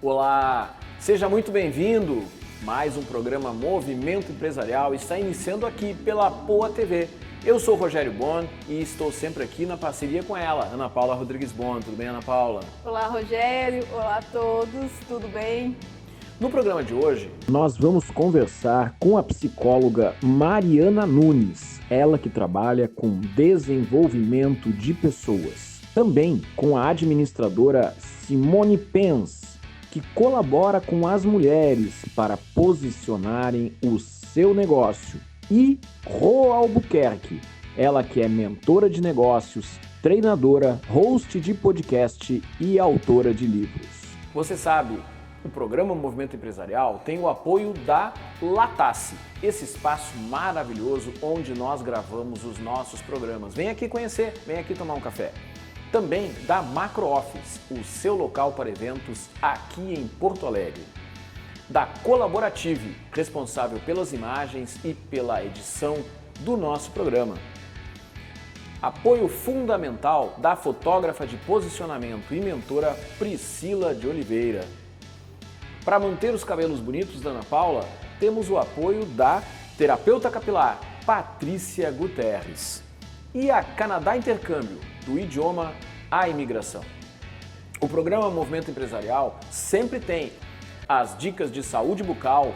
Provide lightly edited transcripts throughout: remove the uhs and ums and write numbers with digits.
Olá, seja muito bem-vindo. Mais um programa Movimento Empresarial está iniciando aqui pela Poa TV. Eu sou Rogério Bon e estou sempre aqui na parceria com ela, Ana Paula Rodrigues Bon. Tudo bem, Ana Paula? Olá, Rogério. Olá a todos. Tudo bem? No programa de hoje, nós vamos conversar com a psicóloga Mariana Nunes, ela que trabalha com desenvolvimento de pessoas. Também com a administradora Simone Pens, que colabora com as mulheres para posicionarem o seu negócio. E Rô Albuquerque, ela que é mentora de negócios, treinadora, host de podcast e autora de livros. Você sabe, o programa Movimento Empresarial tem o apoio da Latace, esse espaço maravilhoso onde nós gravamos os nossos programas. Vem aqui conhecer, vem aqui tomar um café. Também da Macro Office, o seu local para eventos aqui em Porto Alegre. Da Colaborative, responsável pelas imagens e pela edição do nosso programa. Apoio fundamental da fotógrafa de posicionamento e mentora Priscila de Oliveira. Para manter os cabelos bonitos da Ana Paula, temos o apoio da terapeuta capilar Patrícia Guterres e a Canadá Intercâmbio, do idioma à imigração. O programa Movimento Empresarial sempre tem as dicas de saúde bucal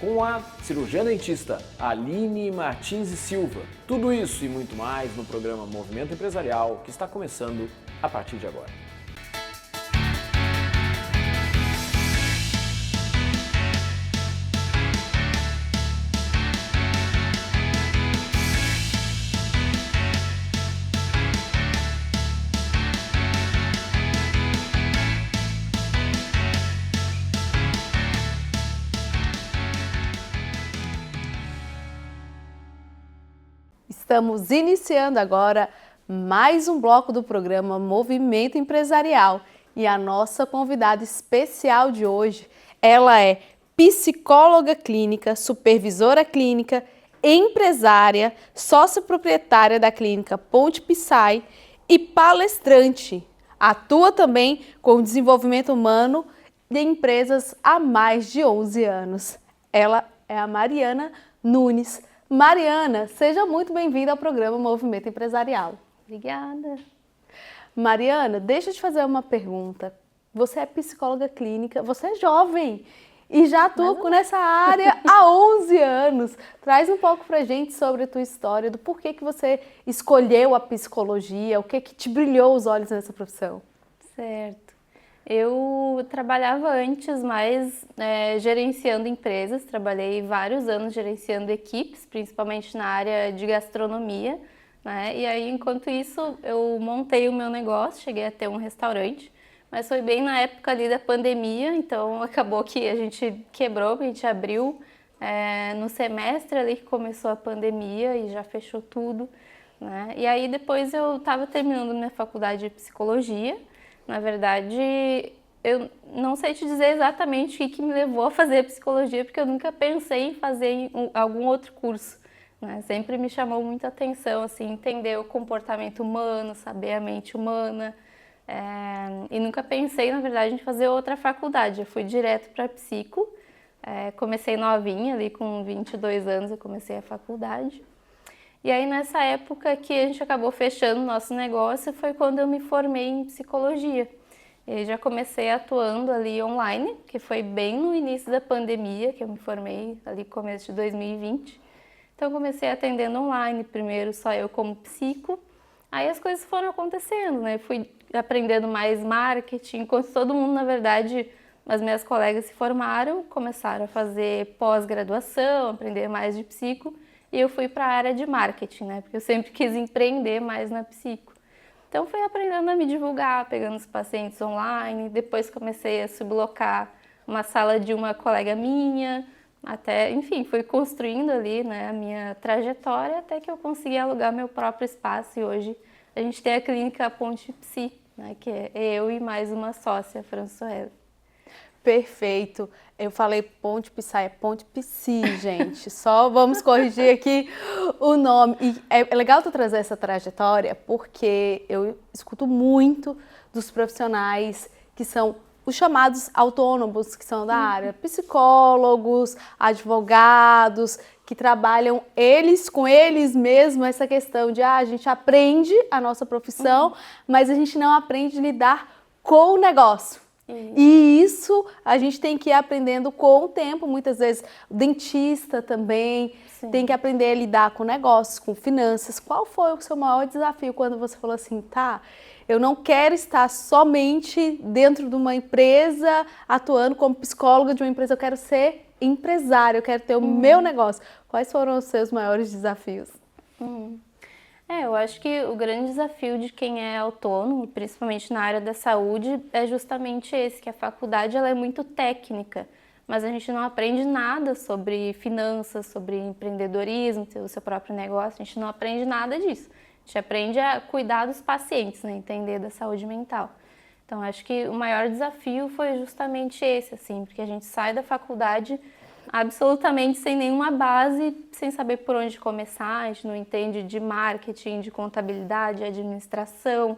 com a cirurgiã dentista Aline Martins e Silva. Tudo isso e muito mais no programa Movimento Empresarial, que está começando a partir de agora. Estamos iniciando agora mais um bloco do programa Movimento Empresarial e a nossa convidada especial de hoje, ela é psicóloga clínica, supervisora clínica, empresária, sócia proprietária da clínica Ponte Psy e palestrante. Atua também com desenvolvimento humano de empresas há mais de 11 anos. Ela é a Mariana Nunes. Mariana, seja muito bem-vinda ao programa Movimento Empresarial. Obrigada. Mariana, deixa eu te fazer uma pergunta. Você é psicóloga clínica, você é jovem e já atua nessa área há 11 anos. Traz um pouco pra gente sobre a tua história, do porquê que você escolheu a psicologia, o que te brilhou os olhos nessa profissão. Certo. Eu trabalhava antes mais gerenciando empresas, trabalhei vários anos gerenciando equipes, principalmente na área de gastronomia, né? E aí, enquanto isso, eu montei o meu negócio, cheguei a ter um restaurante, mas foi bem na época ali da pandemia, então acabou que a gente quebrou, a gente abriu no semestre ali que começou a pandemia e já fechou tudo, né? E aí depois eu estava terminando minha faculdade de psicologia. Na verdade, eu não sei te dizer exatamente o que me levou a fazer psicologia, porque eu nunca pensei em fazer algum outro curso, né? Sempre me chamou muita atenção, assim, entender o comportamento humano, saber a mente humana, e nunca pensei, na verdade, em fazer outra faculdade. Eu fui direto para psico, comecei novinha, ali com 22 anos eu comecei a faculdade. E aí, nessa época que a gente acabou fechando o nosso negócio, foi quando eu me formei em psicologia. Eu já comecei atuando ali online, que foi bem no início da pandemia, que eu me formei ali no começo de 2020. Então, comecei atendendo online, primeiro só eu como psico. Aí as coisas foram acontecendo, né? Fui aprendendo mais marketing, enquanto todo mundo, na verdade, as minhas colegas se formaram, começaram a fazer pós-graduação, aprender mais de psico. E eu fui para a área de marketing, né? Porque eu sempre quis empreender mais na psico. Então fui aprendendo a me divulgar, pegando os pacientes online. Depois comecei a sublocar uma sala de uma colega minha. Até, enfim, fui construindo ali, né, a minha trajetória até que eu consegui alugar meu próprio espaço. E hoje a gente tem a clínica Ponte Psy, né? Que é eu e mais uma sócia, a Françoise. Perfeito. Eu falei Ponte Psy, é Ponte Psy, gente. Só vamos corrigir aqui o nome. E é legal tu trazer essa trajetória, porque eu escuto muito dos profissionais que são os chamados autônomos, que são da área, psicólogos, advogados, que trabalham eles com eles mesmos, essa questão de a gente aprende a nossa profissão, mas a gente não aprende a lidar com o negócio. E isso a gente tem que ir aprendendo com o tempo, muitas vezes o dentista também tem que aprender a lidar com negócios, com finanças. Qual foi o seu maior desafio quando você falou assim, tá, eu não quero estar somente dentro de uma empresa, atuando como psicóloga de uma empresa, eu quero ser empresária, eu quero ter o meu negócio. Quais foram os seus maiores desafios? Eu acho que o grande desafio de quem é autônomo, principalmente na área da saúde, é justamente esse, que a faculdade ela é muito técnica, mas a gente não aprende nada sobre finanças, sobre empreendedorismo, ter o seu próprio negócio, a gente não aprende nada disso. A gente aprende a cuidar dos pacientes, né? Entender da saúde mental. Então, acho que o maior desafio foi justamente esse, assim, porque a gente sai da faculdade absolutamente sem nenhuma base, sem saber por onde começar, a gente não entende de marketing, de contabilidade, de administração,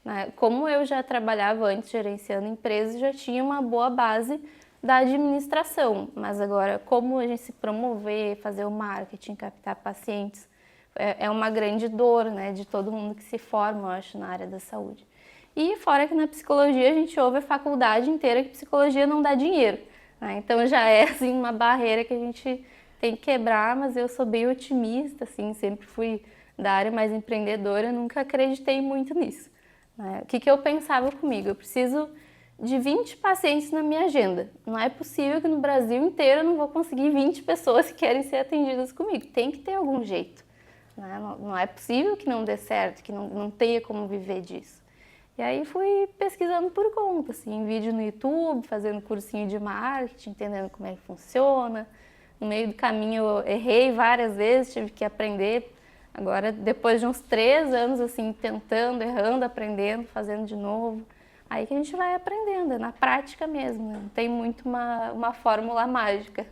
né? Como eu já trabalhava antes gerenciando empresas, já tinha uma boa base da administração, mas agora como a gente se promover, fazer o marketing, captar pacientes, é uma grande dor, né, de todo mundo que se forma, eu acho, na área da saúde. E fora que na psicologia a gente ouve a faculdade inteira que psicologia não dá dinheiro. Então já é assim, uma barreira que a gente tem que quebrar, mas eu sou bem otimista, assim, sempre fui da área mais empreendedora, nunca acreditei muito nisso. O que eu pensava comigo? Eu preciso de 20 pacientes na minha agenda. Não é possível que no Brasil inteiro eu não vou conseguir 20 pessoas que querem ser atendidas comigo. Tem que ter algum jeito. Não é possível que não dê certo, que não tenha como viver disso. E aí fui pesquisando por conta, assim, vídeo no YouTube, fazendo cursinho de marketing, entendendo como é que funciona. No meio do caminho eu errei várias vezes, tive que aprender. Agora, depois de uns 3 anos, assim, tentando, errando, aprendendo, fazendo de novo, aí que a gente vai aprendendo, é na prática mesmo, né? Não tem muito uma fórmula mágica.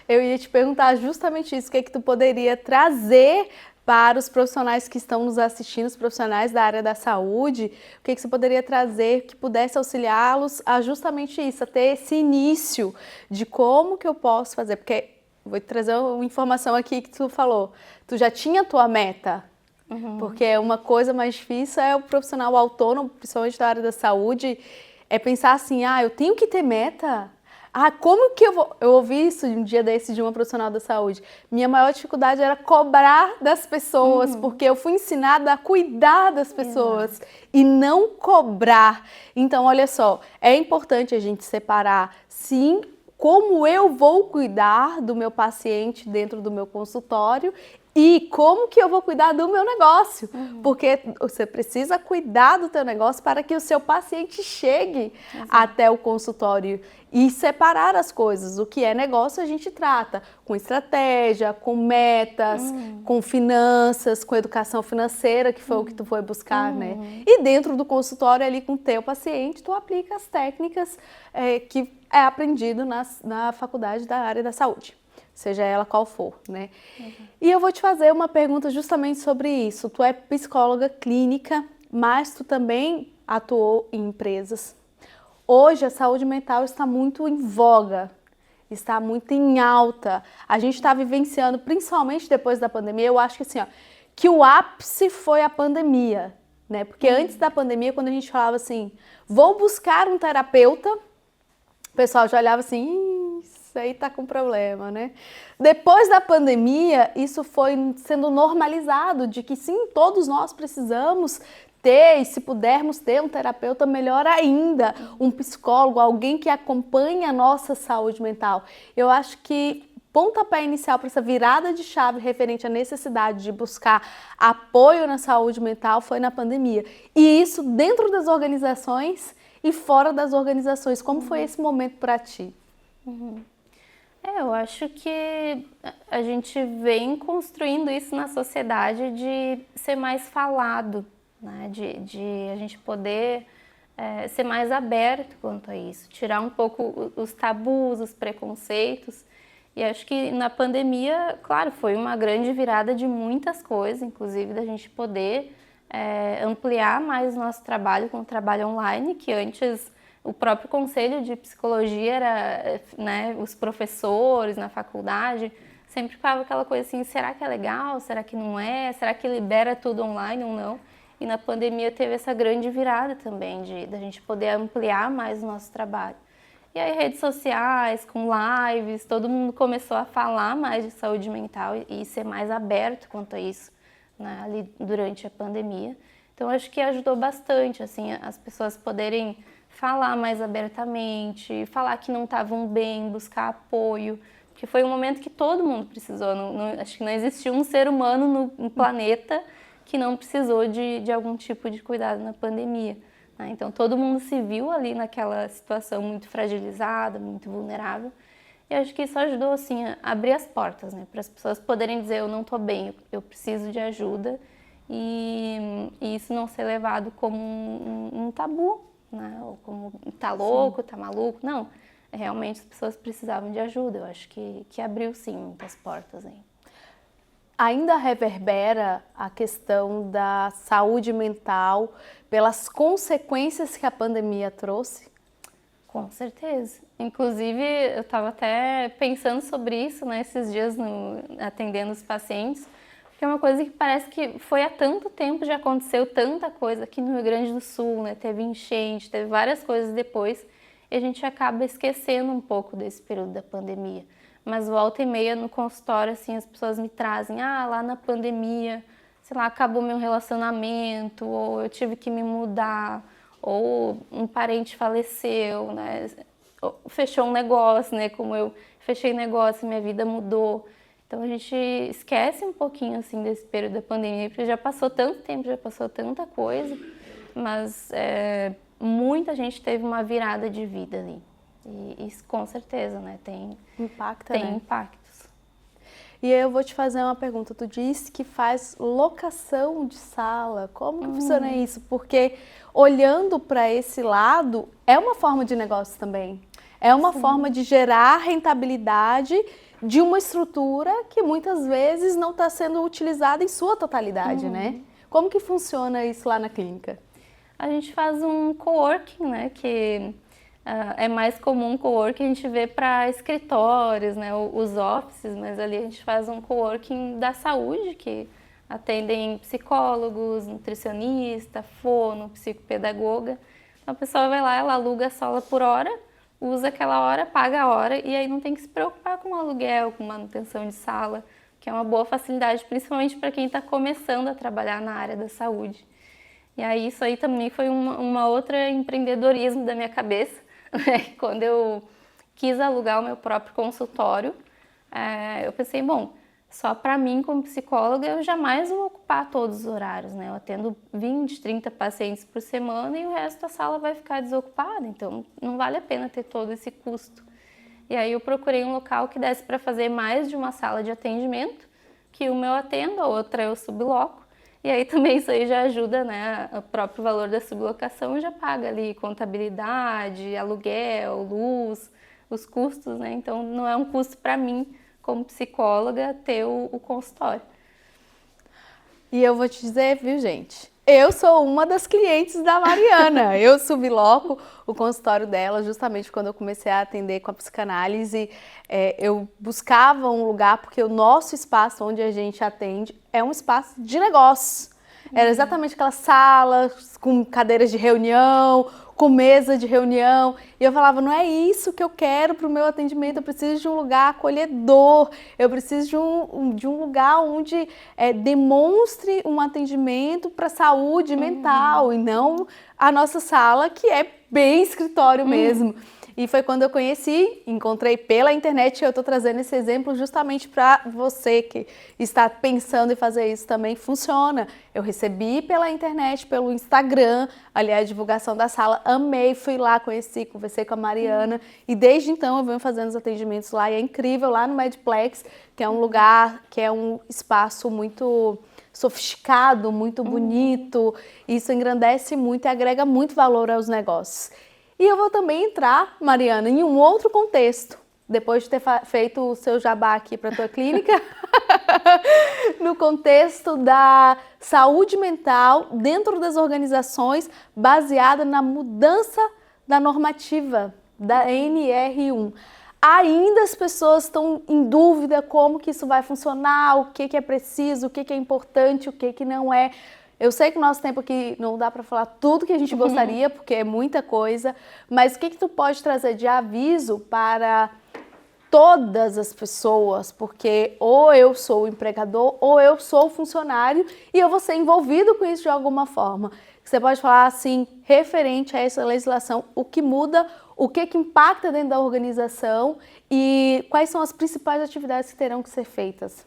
Eu ia te perguntar justamente isso, o que é que tu poderia trazer para os profissionais que estão nos assistindo, os profissionais da área da saúde, o que você poderia trazer que pudesse auxiliá-los a justamente isso, a ter esse início de como que eu posso fazer, porque vou te trazer uma informação aqui que tu falou, tu já tinha a tua meta, porque uma coisa mais difícil é o profissional autônomo, principalmente da área da saúde, é pensar assim, eu tenho que ter meta. Como que eu vou... Eu ouvi isso um dia desse de uma profissional da saúde. Minha maior dificuldade era cobrar das pessoas, porque eu fui ensinada a cuidar das pessoas e não cobrar. Então, olha só, é importante a gente separar, sim, como eu vou cuidar do meu paciente dentro do meu consultório e como que eu vou cuidar do meu negócio, porque você precisa cuidar do teu negócio para que o seu paciente chegue até o consultório e separar as coisas. O que é negócio a gente trata com estratégia, com metas, com finanças, com educação financeira, que foi o que tu foi buscar, né? E dentro do consultório ali com o teu paciente, tu aplica as técnicas que é aprendido na faculdade da área da saúde, seja ela qual for, né? E eu vou te fazer uma pergunta justamente sobre isso. Tu é psicóloga clínica, mas tu também atuou em empresas. Hoje a saúde mental está muito em voga, está muito em alta. A gente está vivenciando, principalmente depois da pandemia, eu acho que assim, que o ápice foi a pandemia, né? Porque antes da pandemia, quando a gente falava assim, vou buscar um terapeuta, o pessoal já olhava assim, isso aí tá com problema, né? Depois da pandemia, isso foi sendo normalizado, de que sim, todos nós precisamos ter, e se pudermos ter um terapeuta, melhor ainda, um psicólogo, alguém que acompanhe a nossa saúde mental. Eu acho que pontapé inicial para essa virada de chave referente à necessidade de buscar apoio na saúde mental foi na pandemia. E isso dentro das organizações e fora das organizações. Como foi esse momento para ti? Eu acho que a gente vem construindo isso na sociedade de ser mais falado, né? De a gente poder ser mais aberto quanto a isso, tirar um pouco os tabus, os preconceitos. E acho que na pandemia, claro, foi uma grande virada de muitas coisas, inclusive da gente poder ampliar mais o nosso trabalho com o trabalho online, que antes o próprio conselho de psicologia era, né, os professores na faculdade, sempre ficava aquela coisa assim, será que é legal? Será que não é? Será que libera tudo online ou não? E na pandemia teve essa grande virada também, da gente poder ampliar mais o nosso trabalho. E aí redes sociais, com lives, todo mundo começou a falar mais de saúde mental e ser mais aberto quanto a isso, né, ali durante a pandemia. Então acho que ajudou bastante, assim, as pessoas poderem falar mais abertamente, falar que não estavam bem, buscar apoio, porque foi um momento que todo mundo precisou. Acho que não existiu um ser humano no planeta que não precisou de algum tipo de cuidado na pandemia, né? Então todo mundo se viu ali naquela situação muito fragilizada, muito vulnerável. E acho que isso ajudou assim, a abrir as portas, né, para as pessoas poderem dizer eu não estou bem, eu preciso de ajuda, e isso não ser levado como um tabu, né, ou como tá louco, tá maluco. Não, realmente as pessoas precisavam de ajuda. Eu acho que abriu sim muitas portas aí. Ainda reverbera a questão da saúde mental pelas consequências que a pandemia trouxe? Com certeza. Inclusive, eu estava até pensando sobre isso, né, esses dias atendendo os pacientes, porque é uma coisa que parece que foi há tanto tempo, já aconteceu tanta coisa aqui no Rio Grande do Sul, né, teve enchente, teve várias coisas depois, e a gente acaba esquecendo um pouco desse período da pandemia. Mas volta e meia no consultório, assim, as pessoas me trazem, lá na pandemia, sei lá, acabou meu relacionamento, ou eu tive que me mudar, ou um parente faleceu, né, fechou um negócio, né, como eu fechei negócio, minha vida mudou. Então a gente esquece um pouquinho, assim, desse período da pandemia, porque já passou tanto tempo, já passou tanta coisa, mas muita gente teve uma virada de vida ali. E isso com certeza, né, tem impactos. E aí eu vou te fazer uma pergunta. Tu disse que faz locação de sala. Como que funciona isso? Porque olhando para esse lado, é uma forma de negócio também. É uma forma de gerar rentabilidade de uma estrutura que muitas vezes não está sendo utilizada em sua totalidade, né? Como que funciona isso lá na clínica? A gente faz um coworking, né, que é mais comum coworking a gente vê para escritórios, né, os offices, mas ali a gente faz um coworking da saúde, que atendem psicólogos, nutricionista, fono, psicopedagoga. Então a pessoa vai lá, ela aluga a sala por hora, usa aquela hora, paga a hora, e aí não tem que se preocupar com aluguel, com manutenção de sala, que é uma boa facilidade, principalmente para quem está começando a trabalhar na área da saúde. E aí isso aí também foi uma outra empreendedorismo da minha cabeça, né? Quando eu quis alugar o meu próprio consultório, eu pensei, bom, só para mim como psicóloga eu jamais vou ocupar todos os horários, né? Eu atendo 20, 30 pacientes por semana e o resto da sala vai ficar desocupada, então não vale a pena ter todo esse custo. E aí eu procurei um local que desse para fazer mais de uma sala de atendimento, que uma eu atendo, a outra eu subloco. E aí também isso aí já ajuda, né, o próprio valor da sublocação já paga ali contabilidade, aluguel, luz, os custos, né? Então não é um custo para mim, como psicóloga, ter o consultório. E eu vou te dizer, viu, gente? Eu sou uma das clientes da Mariana. Eu subloco o consultório dela justamente quando eu comecei a atender com a psicanálise. Eu buscava um lugar, porque o nosso espaço onde a gente atende é um espaço de negócio. Era exatamente aquela sala com cadeiras de reunião, com mesa de reunião. E eu falava, não é isso que eu quero para o meu atendimento, eu preciso de um lugar acolhedor, eu preciso de um lugar onde demonstre um atendimento para saúde mental, e não a nossa sala, que é bem escritório mesmo. E foi quando eu conheci, encontrei pela internet, e eu estou trazendo esse exemplo justamente para você que está pensando em fazer isso também. Funciona. Eu recebi pela internet, pelo Instagram, aliás, a divulgação da sala, amei, fui lá, conheci, conversei com a Mariana, e desde então eu venho fazendo os atendimentos lá, e é incrível, lá no Medplex, que é um lugar, que é um espaço muito sofisticado, muito bonito, isso engrandece muito e agrega muito valor aos negócios. E eu vou também entrar, Mariana, em um outro contexto, depois de ter feito o seu jabá aqui para a tua clínica, no contexto da saúde mental dentro das organizações, baseada na mudança da normativa da NR1. Ainda as pessoas estão em dúvida como que isso vai funcionar, o que é preciso, o que é importante, o que não é. Eu sei que o nosso tempo aqui não dá para falar tudo que a gente gostaria, porque é muita coisa, mas o que tu pode trazer de aviso para todas as pessoas? Porque ou eu sou o empregador ou eu sou o funcionário e eu vou ser envolvido com isso de alguma forma. Você pode falar assim, referente a essa legislação, o que muda, o que impacta dentro da organização e quais são as principais atividades que terão que ser feitas?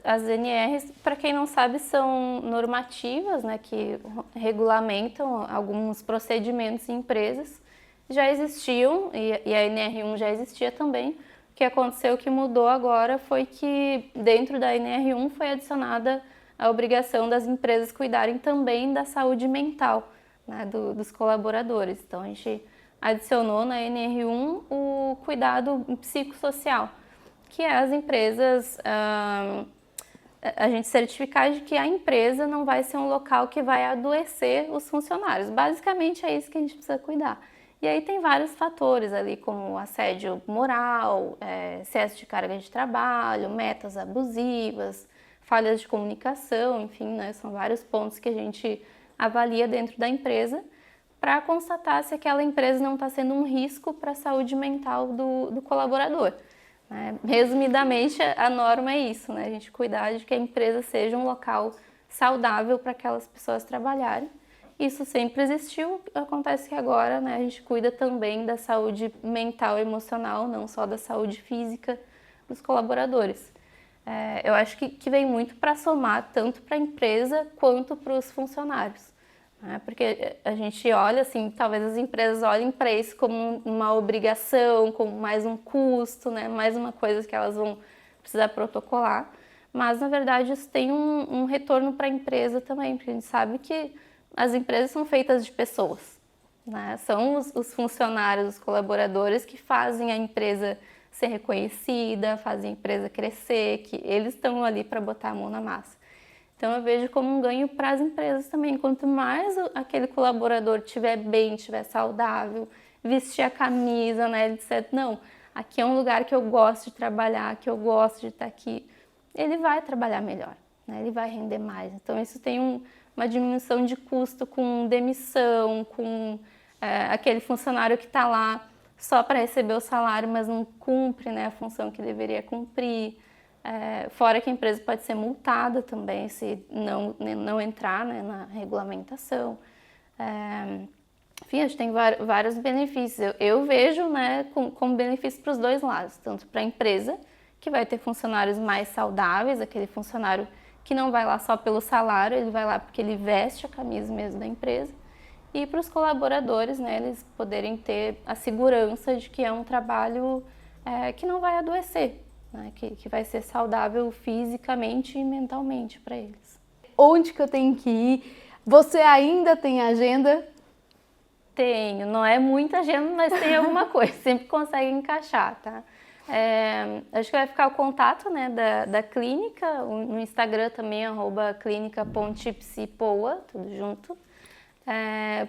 As NRs, para quem não sabe, são normativas, né, que regulamentam alguns procedimentos em empresas. Já existiam, e a NR1 já existia também. O que aconteceu, que mudou agora, foi que dentro da NR1 foi adicionada a obrigação das empresas cuidarem também da saúde mental, né, dos colaboradores. Então, a gente adicionou na NR1 o cuidado psicossocial, que é as empresas, a gente certificar de que a empresa não vai ser um local que vai adoecer os funcionários. Basicamente, é isso que a gente precisa cuidar. E aí tem vários fatores ali, como assédio moral, excesso de carga de trabalho, metas abusivas, falhas de comunicação, enfim, né, são vários pontos que a gente avalia dentro da empresa para constatar se aquela empresa não está sendo um risco para a saúde mental do colaborador. Né? Resumidamente, a norma é isso, né? A gente cuidar de que a empresa seja um local saudável para aquelas pessoas trabalharem. Isso sempre existiu, acontece que agora, né, a gente cuida também da saúde mental e emocional, não só da saúde física dos colaboradores. Eu acho que vem muito para somar tanto para a empresa quanto para os funcionários, né? Porque a gente olha assim, talvez as empresas olhem para isso como uma obrigação, como mais um custo, né? Mais uma coisa que elas vão precisar protocolar, mas na verdade isso tem um retorno para a empresa também, porque a gente sabe que as empresas são feitas de pessoas, né? São os funcionários, os colaboradores que fazem a empresa ser reconhecida, fazem a empresa crescer, que eles estão ali para botar a mão na massa. Então eu vejo como um ganho para as empresas também. Quanto mais aquele colaborador estiver bem, estiver saudável, vestir a camisa, né, ele disser, não, aqui é um lugar que eu gosto de trabalhar, que eu gosto de estar aqui, ele vai trabalhar melhor, né? Ele vai render mais. Então isso tem uma diminuição de custo com demissão, com aquele funcionário que está lá só para receber o salário, mas não cumpre, né, a função que deveria cumprir. Fora que a empresa pode ser multada também se não entrar, né, na regulamentação. Enfim, a gente tem vários benefícios. Eu vejo, né, como benefício para os dois lados, tanto para a empresa, que vai ter funcionários mais saudáveis, aquele funcionário que não vai lá só pelo salário, ele vai lá porque ele veste a camisa mesmo da empresa. E para os colaboradores, né, eles poderem ter a segurança de que é um trabalho que não vai adoecer, né, que vai ser saudável fisicamente e mentalmente para eles. Onde que eu tenho que ir? Você ainda tem agenda? Tenho, não é muita agenda, mas tem alguma coisa, sempre consegue encaixar, tá? Acho que vai ficar o contato, né, da clínica, no Instagram também, @clinica.psipoa, tudo junto.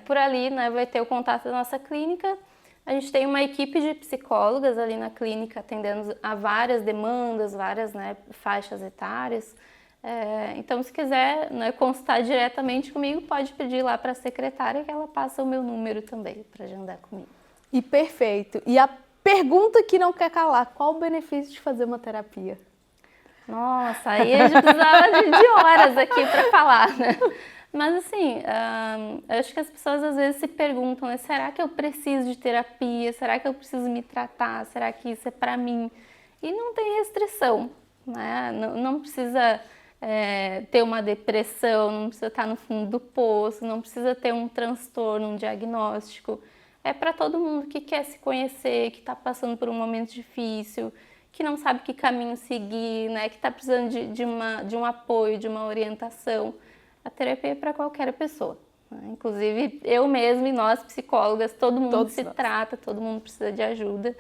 Por ali, né, vai ter o contato da nossa clínica. A gente tem uma equipe de psicólogas ali na clínica atendendo a várias demandas, várias, né, faixas etárias. Então, se quiser, né, consultar diretamente comigo, pode pedir lá para a secretária que ela passa o meu número também para agendar comigo. E perfeito. E a pergunta que não quer calar, qual o benefício de fazer uma terapia? Nossa, aí a gente precisava de horas aqui para falar, né? Mas assim, eu acho que as pessoas às vezes se perguntam, né, será que eu preciso de terapia? Será que eu preciso me tratar? Será que isso é para mim? E não tem restrição, né? Não precisa ter uma depressão, não precisa estar no fundo do poço, não precisa ter um transtorno, um diagnóstico. É para todo mundo que quer se conhecer, que está passando por um momento difícil, que não sabe que caminho seguir, né? Que está precisando de um apoio, de uma orientação. A terapia é para qualquer pessoa, né? Inclusive eu mesma e nós psicólogas, todo mundo se trata, todo mundo precisa de ajuda.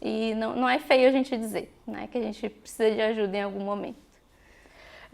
E não é feio a gente dizer, né, que a gente precisa de ajuda em algum momento.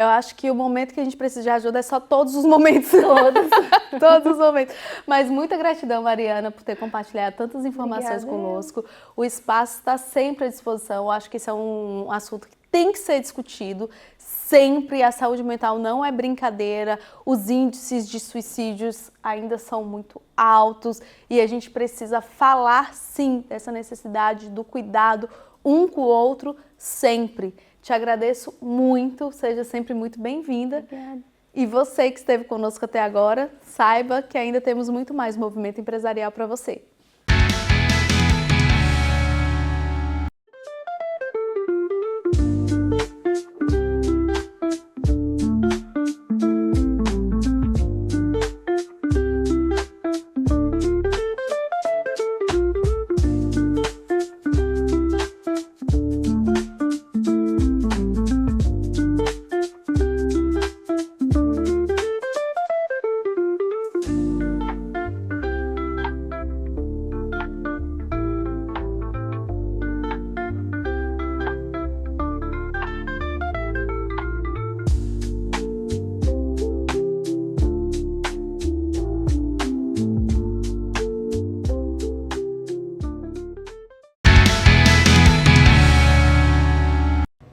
Eu acho que o momento que a gente precisa de ajuda é só todos os momentos. Todos os momentos. Mas muita gratidão, Mariana, por ter compartilhado tantas informações conosco. O espaço está sempre à disposição. Eu acho que esse é um assunto que tem que ser discutido. Sempre a saúde mental não é brincadeira, os índices de suicídios ainda são muito altos e a gente precisa falar sim dessa necessidade do cuidado um com o outro sempre. Te agradeço muito, seja sempre muito bem-vinda. Obrigada. E você que esteve conosco até agora, saiba que ainda temos muito mais movimento empresarial para você.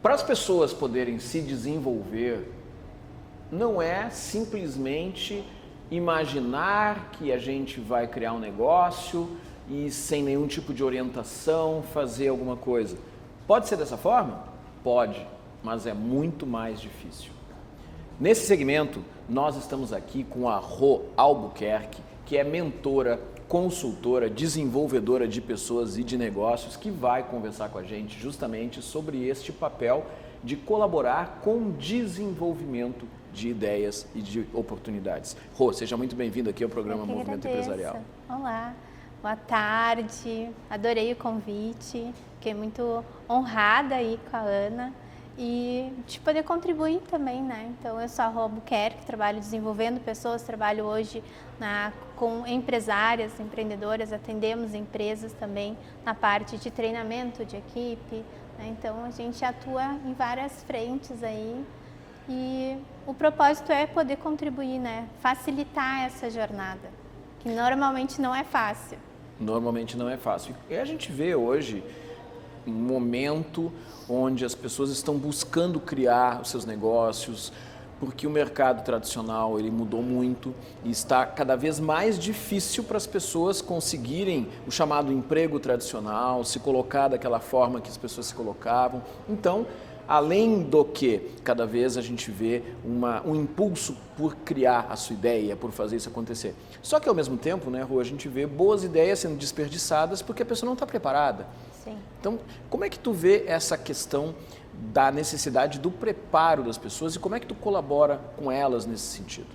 Para as pessoas poderem se desenvolver, não é simplesmente imaginar que a gente vai criar um negócio e sem nenhum tipo de orientação fazer alguma coisa. Pode ser dessa forma? Pode, mas é muito mais difícil. Nesse segmento, nós estamos aqui com a Rô Albuquerque, que é mentora, consultora, desenvolvedora de pessoas e de negócios, que vai conversar com a gente justamente sobre este papel de colaborar com o desenvolvimento de ideias e de oportunidades. Rô, seja muito bem-vindo aqui ao programa Movimento Empresarial. Olá, boa tarde, adorei o convite, fiquei muito honrada aí com a Ana e de poder contribuir também, né? Então, eu sou a Rô Albuquerque, trabalho desenvolvendo pessoas, trabalho hoje com empresárias, empreendedoras, atendemos empresas também na parte de treinamento de equipe, né? Então, a gente atua em várias frentes aí e o propósito é poder contribuir, né? Facilitar essa jornada, que normalmente não é fácil. Normalmente não é fácil. E a gente vê hoje um momento onde as pessoas estão buscando criar os seus negócios, porque o mercado tradicional ele mudou muito e está cada vez mais difícil para as pessoas conseguirem o chamado emprego tradicional, se colocar daquela forma que as pessoas se colocavam. Então, além do que cada vez a gente vê um impulso por criar a sua ideia, por fazer isso acontecer. Só que ao mesmo tempo, né, Rô, a gente vê boas ideias sendo desperdiçadas porque a pessoa não está preparada. Sim. Então, como é que tu vê essa questão da necessidade do preparo das pessoas e como é que tu colabora com elas nesse sentido?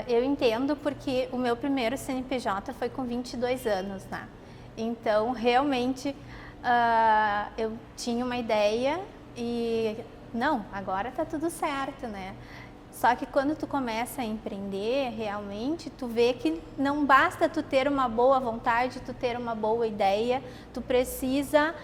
Eu entendo porque o meu primeiro CNPJ foi com 22 anos, né? Então, realmente, eu tinha uma ideia e, não, agora tá tudo certo, né? Só que quando tu começa a empreender, realmente, tu vê que não basta tu ter uma boa vontade, tu ter uma boa ideia, tu precisa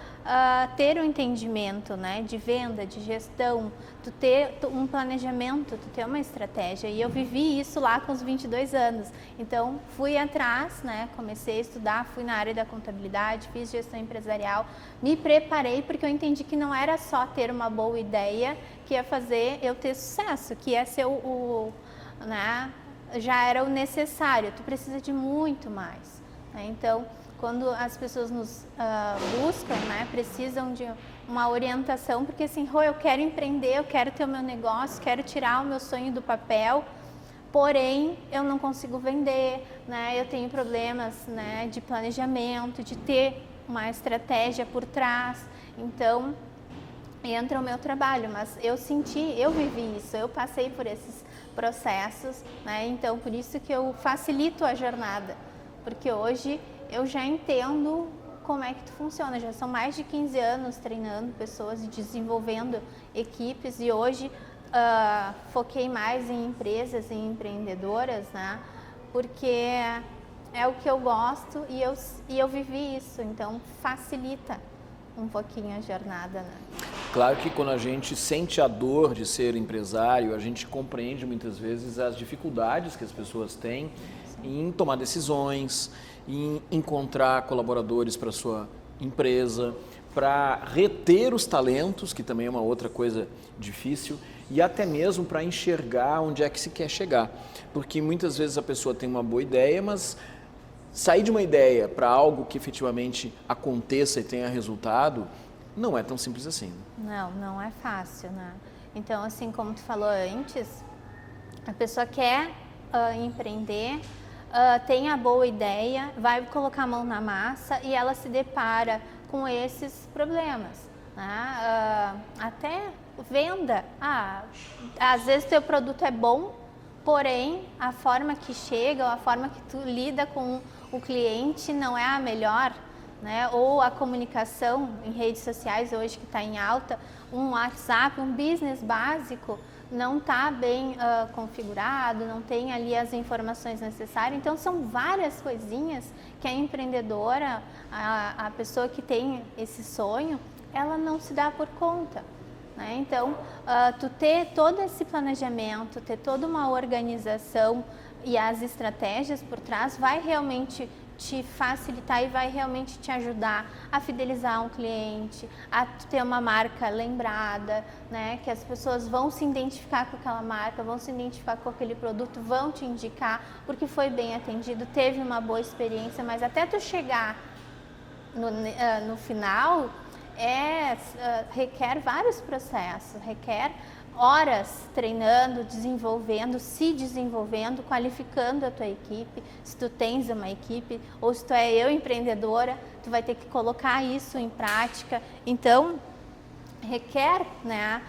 ter um entendimento, né, de venda, de gestão, tu ter um planejamento, tu ter uma estratégia. E eu vivi isso lá com os 22 anos. Então, fui atrás, né, comecei a estudar, fui na área da contabilidade, fiz gestão empresarial, me preparei porque eu entendi que não era só ter uma boa ideia que ia fazer eu ter sucesso, que ia ser né, já era o necessário, tu precisa de muito mais, né? Então, quando as pessoas nos buscam, né, precisam de uma orientação, porque assim, Rô, eu quero empreender, eu quero ter o meu negócio, quero tirar o meu sonho do papel, porém eu não consigo vender, né, eu tenho problemas, né, de planejamento, de ter uma estratégia por trás, então entra o meu trabalho, mas eu vivi isso, eu passei por esses processos, né, então por isso que eu facilito a jornada, porque hoje eu já entendo como é que tu funciona, já são mais de 15 anos treinando pessoas e desenvolvendo equipes e hoje foquei mais em empresas e empreendedoras, né? Porque é o que eu gosto e eu vivi isso, então facilita um pouquinho a jornada, né? Claro que quando a gente sente a dor de ser empresário, a gente compreende muitas vezes as dificuldades que as pessoas têm em tomar decisões, em encontrar colaboradores para sua empresa, para reter os talentos, que também é uma outra coisa difícil, e até mesmo para enxergar onde é que se quer chegar. Porque muitas vezes a pessoa tem uma boa ideia, mas sair de uma ideia para algo que efetivamente aconteça e tenha resultado, não é tão simples assim. Não é fácil, né? Então, assim como tu falou antes, a pessoa quer empreender, tem a boa ideia, vai colocar a mão na massa e ela se depara com esses problemas, né? Até venda. Às vezes teu produto é bom, porém a forma que chega, ou a forma que tu lida com o cliente não é a melhor, né? Ou a comunicação em redes sociais hoje que está em alta, um WhatsApp, um business básico não está bem configurado, não tem ali as informações necessárias. Então são várias coisinhas que a empreendedora, a pessoa que tem esse sonho, ela não se dá por conta, né? Então tu ter todo esse planejamento, ter toda uma organização e as estratégias por trás vai realmente te facilitar e vai realmente te ajudar a fidelizar um cliente, a ter uma marca lembrada, né? Que as pessoas vão se identificar com aquela marca, vão se identificar com aquele produto, vão te indicar porque foi bem atendido, teve uma boa experiência, mas até tu chegar no final, requer vários processos, requer horas treinando, desenvolvendo, se desenvolvendo, qualificando a tua equipe. Se tu tens uma equipe ou se tu é empreendedora, tu vai ter que colocar isso em prática. Então, requer, né,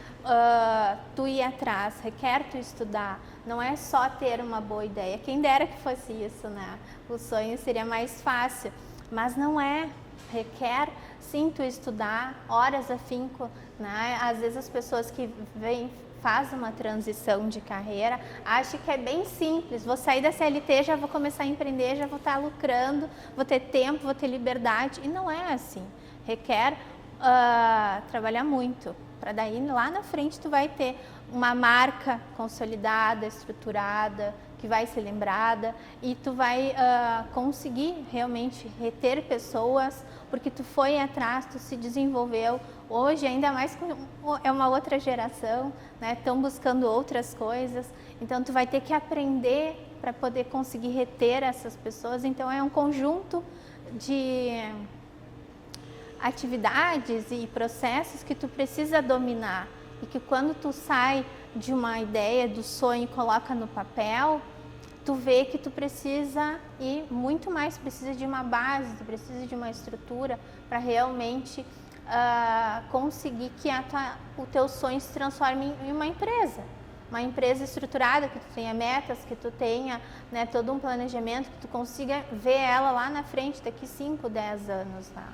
tu ir atrás, requer tu estudar. Não é só ter uma boa ideia. Quem dera que fosse isso, né? O sonho seria mais fácil, mas não é. Requer sim tu estudar, horas afinco, né? Às vezes as pessoas que fazem uma transição de carreira acham que é bem simples, vou sair da CLT, já vou começar a empreender, já vou estar lucrando, vou ter tempo, vou ter liberdade, e não é assim. Requer trabalhar muito, para daí lá na frente tu vai ter uma marca consolidada, estruturada, que vai ser lembrada e tu vai conseguir realmente reter pessoas porque tu foi atrás, tu se desenvolveu. Hoje, ainda mais é uma outra geração, né? Estão buscando outras coisas, então tu vai ter que aprender para poder conseguir reter essas pessoas. Então é um conjunto de atividades e processos que tu precisa dominar e que quando tu sai de uma ideia, do sonho e coloca no papel, tu vê que tu precisa ir muito mais, precisa de uma base, tu precisa de uma estrutura para realmente conseguir que o teu sonho se transforme em uma empresa estruturada, que tu tenha metas, que tu tenha, né, todo um planejamento, que tu consiga ver ela lá na frente daqui 5, 10 anos. Tá?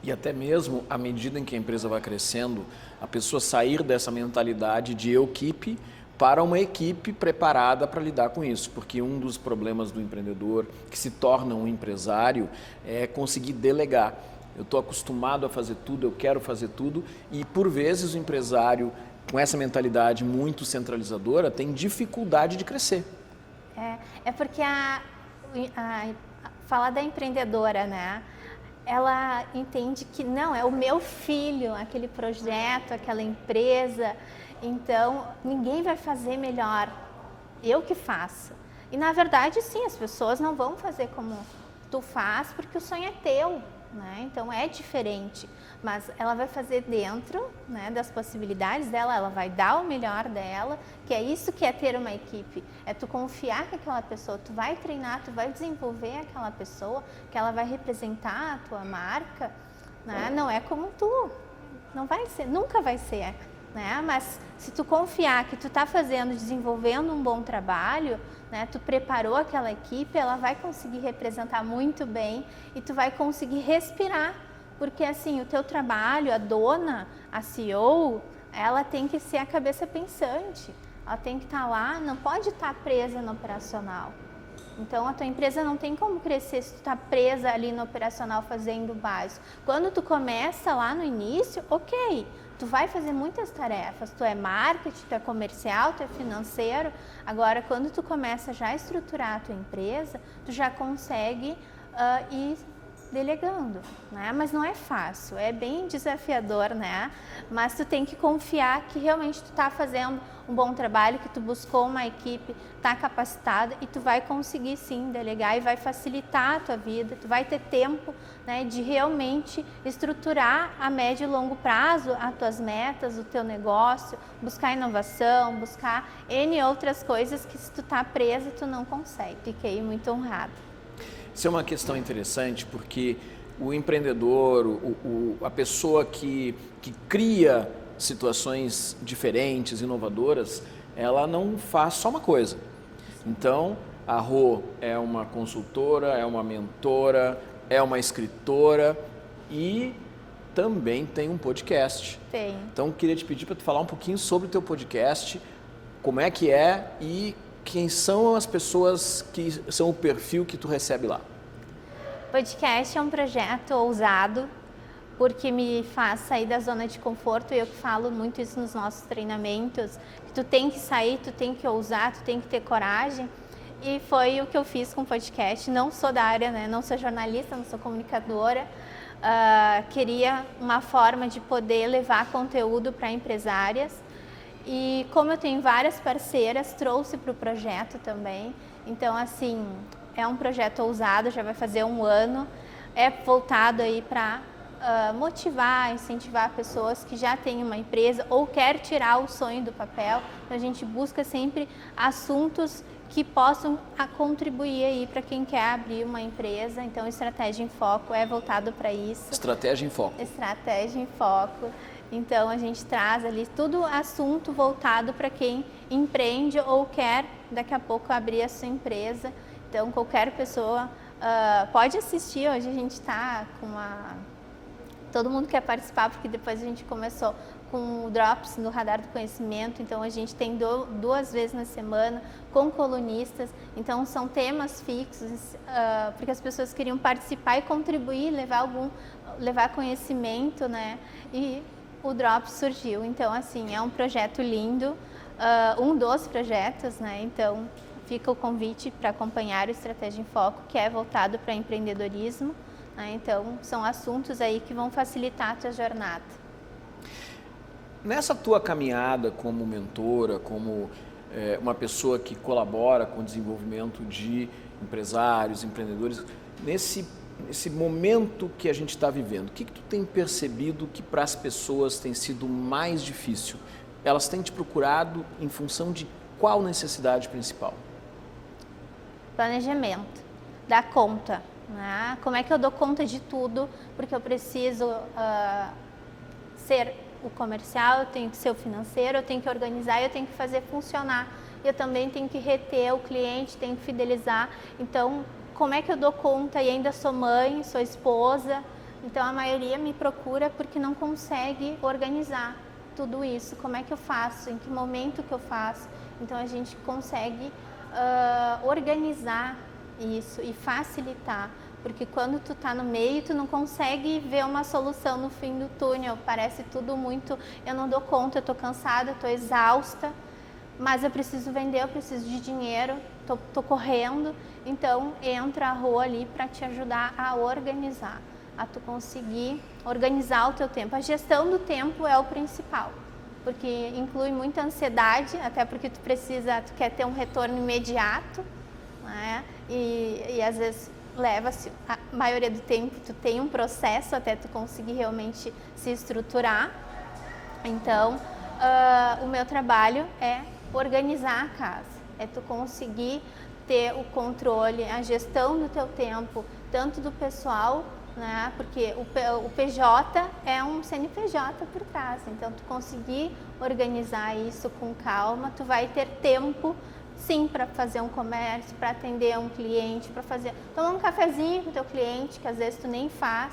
E até mesmo, à medida em que a empresa vai crescendo, a pessoa sair dessa mentalidade de equipe para uma equipe preparada para lidar com isso, porque um dos problemas do empreendedor que se torna um empresário é conseguir delegar. Eu estou acostumado a fazer tudo, eu quero fazer tudo e por vezes o empresário com essa mentalidade muito centralizadora tem dificuldade de crescer. É porque falar da empreendedora, né? Ela entende que não, é o meu filho, aquele projeto, aquela empresa. Então, ninguém vai fazer melhor, eu que faço. E, na verdade, sim, as pessoas não vão fazer como tu faz, porque o sonho é teu, né? Então, é diferente. Mas ela vai fazer dentro, né, das possibilidades dela, ela vai dar o melhor dela, que é isso que é ter uma equipe. É tu confiar que aquela pessoa, tu vai treinar, tu vai desenvolver aquela pessoa, que ela vai representar a tua marca, né? Não é como tu, não vai ser, nunca vai ser. Né? Mas se tu confiar que tu está desenvolvendo um bom trabalho, né? Tu preparou aquela equipe, ela vai conseguir representar muito bem e tu vai conseguir respirar, porque assim, o teu trabalho, a dona, a CEO, ela tem que ser a cabeça pensante, ela tem que estar lá, não pode estar presa no operacional. Então, a tua empresa não tem como crescer se tu está presa ali no operacional fazendo o básico. Quando tu começa lá no início, ok, tu vai fazer muitas tarefas, tu é marketing, tu é comercial, tu é financeiro. Agora, quando tu começa já a estruturar a tua empresa, tu já consegue ir delegando, né? Mas não é fácil, é bem desafiador, né? Mas tu tem que confiar que realmente tu tá fazendo um bom trabalho, que tu buscou uma equipe, tá capacitada e tu vai conseguir sim delegar e vai facilitar a tua vida, tu vai ter tempo, né, de realmente estruturar a médio e longo prazo as tuas metas, o teu negócio, buscar inovação, buscar N outras coisas que se tu tá presa, tu não consegue. Fiquei muito honrada. Isso é uma questão interessante porque o empreendedor, a pessoa que cria situações diferentes, inovadoras, ela não faz só uma coisa. Então, a Rô é uma consultora, é uma mentora, é uma escritora e também tem um podcast. Tem. Então, queria te pedir para tu falar um pouquinho sobre o teu podcast, como é que é e quem são as pessoas que são o perfil que tu recebe lá. O podcast é um projeto ousado, porque me faz sair da zona de conforto, e eu falo muito isso nos nossos treinamentos, que tu tem que sair, tu tem que ousar, tu tem que ter coragem, e foi o que eu fiz com o podcast. Não sou da área, né? Não sou jornalista, não sou comunicadora, queria uma forma de poder levar conteúdo para empresárias, e como eu tenho várias parceiras, trouxe para o projeto também. Então, assim, é um projeto ousado, já vai fazer 1 ano, é voltado aí para motivar, incentivar pessoas que já têm uma empresa ou quer tirar o sonho do papel. Então, a gente busca sempre assuntos que possam contribuir aí para quem quer abrir uma empresa. Então, Estratégia em Foco é voltado para isso. Estratégia em Foco. Estratégia em Foco. Então, a gente traz ali tudo assunto voltado para quem empreende ou quer daqui a pouco abrir a sua empresa. Então, qualquer pessoa pode assistir. Hoje a gente está com todo mundo quer participar, porque depois a gente começou com o Drops no Radar do Conhecimento. Então, a gente tem 2 vezes na semana com colunistas. Então, são temas fixos, porque as pessoas queriam participar e contribuir, levar conhecimento, né? E o Drops surgiu. Então, assim, é um projeto lindo, um dos projetos, né? Então, fica o convite para acompanhar o Estratégia em Foco, que é voltado para empreendedorismo, né? Então, são assuntos aí que vão facilitar a tua jornada. Nessa tua caminhada como mentora, como uma pessoa que colabora com o desenvolvimento de empresários, empreendedores, nesse momento que a gente está vivendo, o que tu tem percebido que para as pessoas tem sido mais difícil? Elas têm te procurado em função de qual necessidade principal? Planejamento, dar conta, né? Como é que eu dou conta de tudo? Porque eu preciso ser o comercial, eu tenho que ser o financeiro, eu tenho que organizar, eu tenho que fazer funcionar. Eu também tenho que reter o cliente, tenho que fidelizar. Então, como é que eu dou conta? E ainda sou mãe, sou esposa. Então, a maioria me procura porque não consegue organizar tudo isso. Como é que eu faço? Em que momento que eu faço? Então, a gente consegue organizar isso e facilitar, porque quando tu tá no meio, tu não consegue ver uma solução no fim do túnel, parece tudo muito, eu não dou conta, eu tô cansada, eu tô exausta, mas eu preciso vender, eu preciso de dinheiro, tô correndo. Então entra a Rô ali para te ajudar a organizar, a tu conseguir organizar o teu tempo. A gestão do tempo é o principal, porque inclui muita ansiedade, até porque tu quer ter um retorno imediato, né? E às vezes leva-se, a maioria do tempo tu tem um processo até tu conseguir realmente se estruturar. Então, o meu trabalho é organizar a casa, é tu conseguir ter o controle, a gestão do teu tempo, tanto do pessoal, né? Porque o PJ é um CNPJ por trás, então tu conseguir organizar isso com calma, tu vai ter tempo sim para fazer um comércio, para atender um cliente, para tomar um cafezinho com o teu cliente, que às vezes tu nem faz.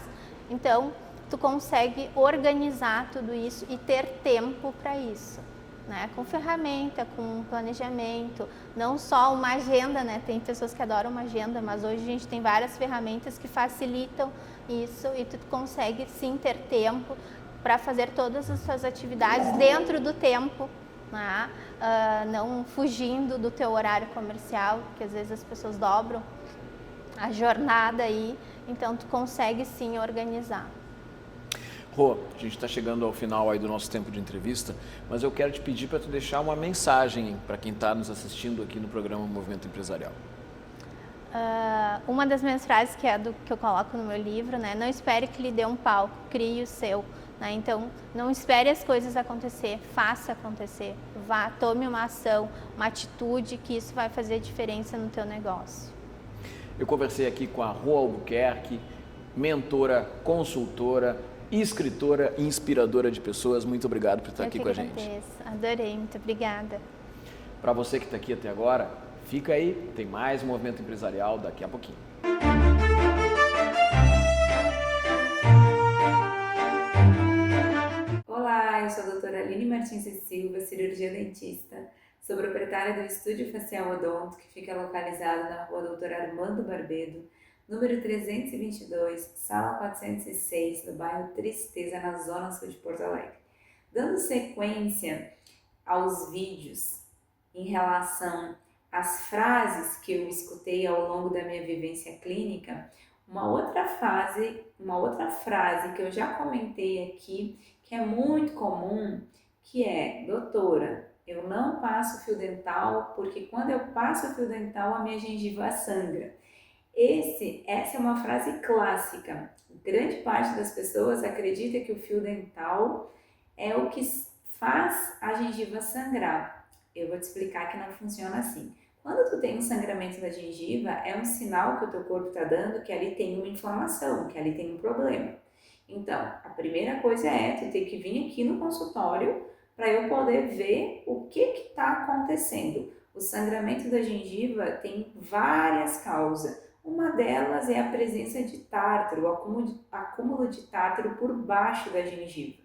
Então tu consegue organizar tudo isso e ter tempo para isso, né? Com ferramenta, com planejamento, não só uma agenda, né? Tem pessoas que adoram uma agenda, mas hoje a gente tem várias ferramentas que facilitam isso e tu consegue sim ter tempo para fazer todas as suas atividades dentro do tempo, né? Não fugindo do teu horário comercial, que às vezes as pessoas dobram a jornada aí, então tu consegue sim organizar. Rô, a gente está chegando ao final aí do nosso tempo de entrevista, mas eu quero te pedir para tu deixar uma mensagem para quem está nos assistindo aqui no programa Movimento Empresarial. Uma das minhas frases, que é do que eu coloco no meu livro, né? Não espere que lhe dê um palco, crie o seu. Né? Então, não espere as coisas acontecer, faça acontecer. Vá, tome uma ação, uma atitude, que isso vai fazer diferença no teu negócio. Eu conversei aqui com a Rô Albuquerque, mentora, consultora, escritora e inspiradora de pessoas. Muito obrigado por estar aqui com a gente. Adorei, muito obrigada. Para você que está aqui até agora, fica aí, tem mais Movimento Empresarial daqui a pouquinho. Olá, eu sou a doutora Aline Martins e Silva, cirurgia dentista. Sou proprietária do Estúdio Facial Odonto, que fica localizado na rua Doutor Armando Barbedo, número 322, sala 406, no bairro Tristeza, na zona sul de Porto Alegre. Dando sequência aos vídeos em relação às frases que eu escutei ao longo da minha vivência clínica, uma outra frase que eu já comentei aqui, que é muito comum, que é: doutora, eu não passo fio dental porque quando eu passo fio dental a minha gengiva sangra. Essa é uma frase clássica. Grande parte das pessoas acredita que o fio dental é o que faz a gengiva sangrar. Eu vou te explicar que não funciona assim. Quando tu tem um sangramento da gengiva, é um sinal que o teu corpo está dando que ali tem uma inflamação, que ali tem um problema. Então, a primeira coisa é tu ter que vir aqui no consultório para eu poder ver o que está acontecendo. O sangramento da gengiva tem várias causas. Uma delas é a presença de tártaro, o acúmulo de tártaro por baixo da gengiva.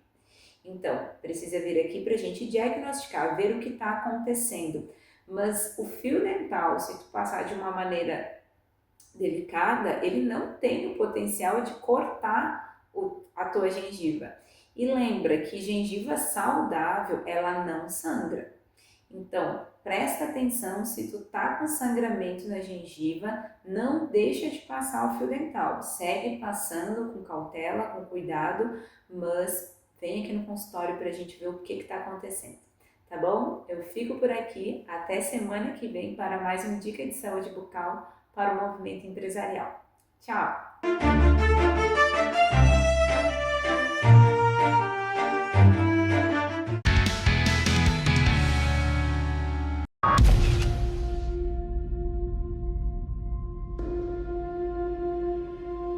Então, precisa vir aqui para a gente diagnosticar, ver o que está acontecendo. Mas o fio dental, se tu passar de uma maneira delicada, ele não tem o potencial de cortar a tua gengiva. E lembra que gengiva saudável, ela não sangra. Então, presta atenção, se tu tá com sangramento na gengiva, não deixa de passar o fio dental. Segue passando com cautela, com cuidado, mas vem aqui no consultório para a gente ver o que está acontecendo. Tá bom? Eu fico por aqui. Até semana que vem para mais um Dica de Saúde Bucal para o Movimento Empresarial. Tchau!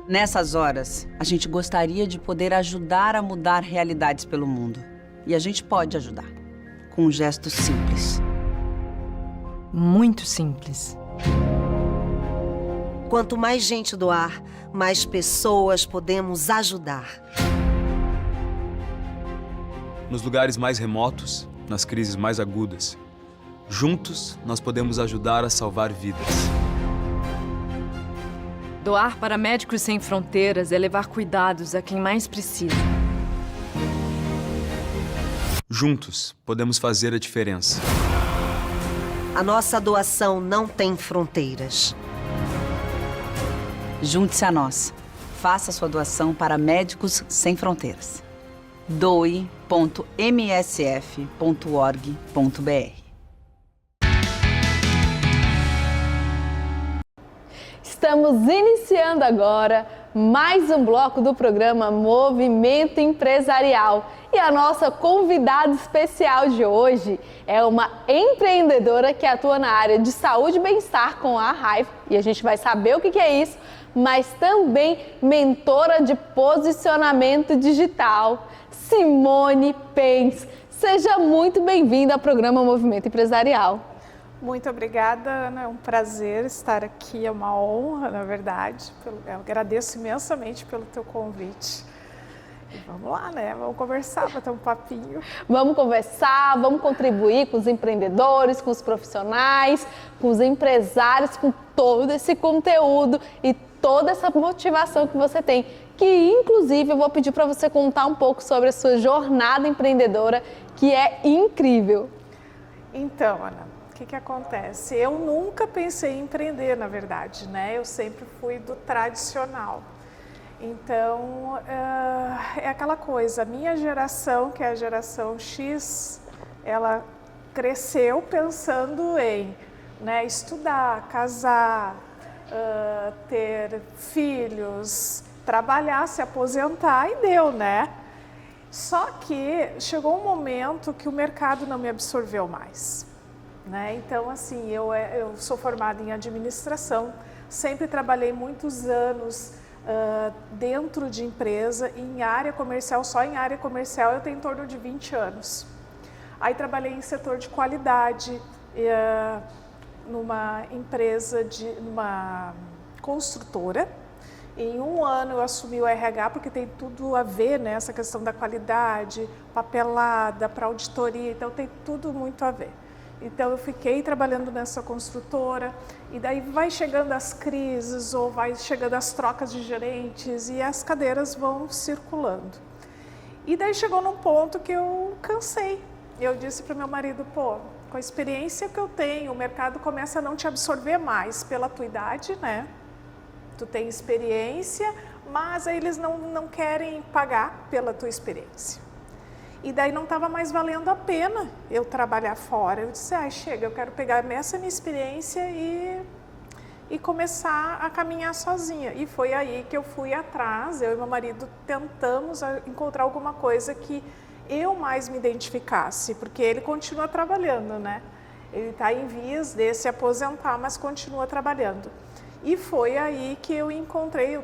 Nessas horas, a gente gostaria de poder ajudar a mudar realidades pelo mundo. E a gente pode ajudar, com um gesto simples. Muito simples. Quanto mais gente doar, mais pessoas podemos ajudar. Nos lugares mais remotos, nas crises mais agudas, juntos nós podemos ajudar a salvar vidas. Doar para Médicos Sem Fronteiras é levar cuidados a quem mais precisa. Juntos podemos fazer a diferença. A nossa doação não tem fronteiras. Junte-se a nós. Faça sua doação para Médicos Sem Fronteiras. doe.msf.org.br. Estamos iniciando agora mais um bloco do programa Movimento Empresarial. E a nossa convidada especial de hoje é uma empreendedora que atua na área de saúde e bem-estar com a Hive. E a gente vai saber o que é isso, mas também mentora de posicionamento digital, Simone Pens. Seja muito bem-vinda ao programa Movimento Empresarial. Muito obrigada, Ana. É um prazer estar aqui, é uma honra, na verdade. Eu agradeço imensamente pelo teu convite. E vamos lá, né? Vamos conversar, bater um papinho. Vamos conversar, vamos contribuir com os empreendedores, com os profissionais, com os empresários, com todo esse conteúdo e toda essa motivação que você tem, que inclusive eu vou pedir para você contar um pouco sobre a sua jornada empreendedora, que é incrível. Então, Ana, o que acontece? Eu nunca pensei em empreender, na verdade, né? Eu sempre fui do tradicional. Então, é aquela coisa, a minha geração, que é a geração X, ela cresceu pensando em, né, estudar, casar, ter filhos, trabalhar, se aposentar e deu, né? Só que chegou um momento que o mercado não me absorveu mais, né? Então, assim, eu sou formada em administração, sempre trabalhei muitos anos dentro de empresa, em área comercial, só em área comercial eu tenho em torno de 20 anos. Aí trabalhei em setor de qualidade, numa empresa, numa construtora. Em um ano eu assumi o RH, porque tem tudo a ver, né, essa questão da qualidade, papelada, para auditoria, então tem tudo muito a ver. Então eu fiquei trabalhando nessa construtora e daí vai chegando as crises ou vai chegando as trocas de gerentes e as cadeiras vão circulando. E daí chegou num ponto que eu cansei. Eu disse para o meu marido, pô, com a experiência que eu tenho, o mercado começa a não te absorver mais pela tua idade, né? Tu tem experiência, mas aí eles não querem pagar pela tua experiência. E daí não estava mais valendo a pena eu trabalhar fora. Eu disse, chega, eu quero pegar essa minha experiência e começar a caminhar sozinha. E foi aí que eu fui atrás, eu e meu marido tentamos encontrar alguma coisa que eu mais me identificasse, porque ele continua trabalhando, né? Ele está em vias de se aposentar, mas continua trabalhando. E foi aí que eu encontrei, eu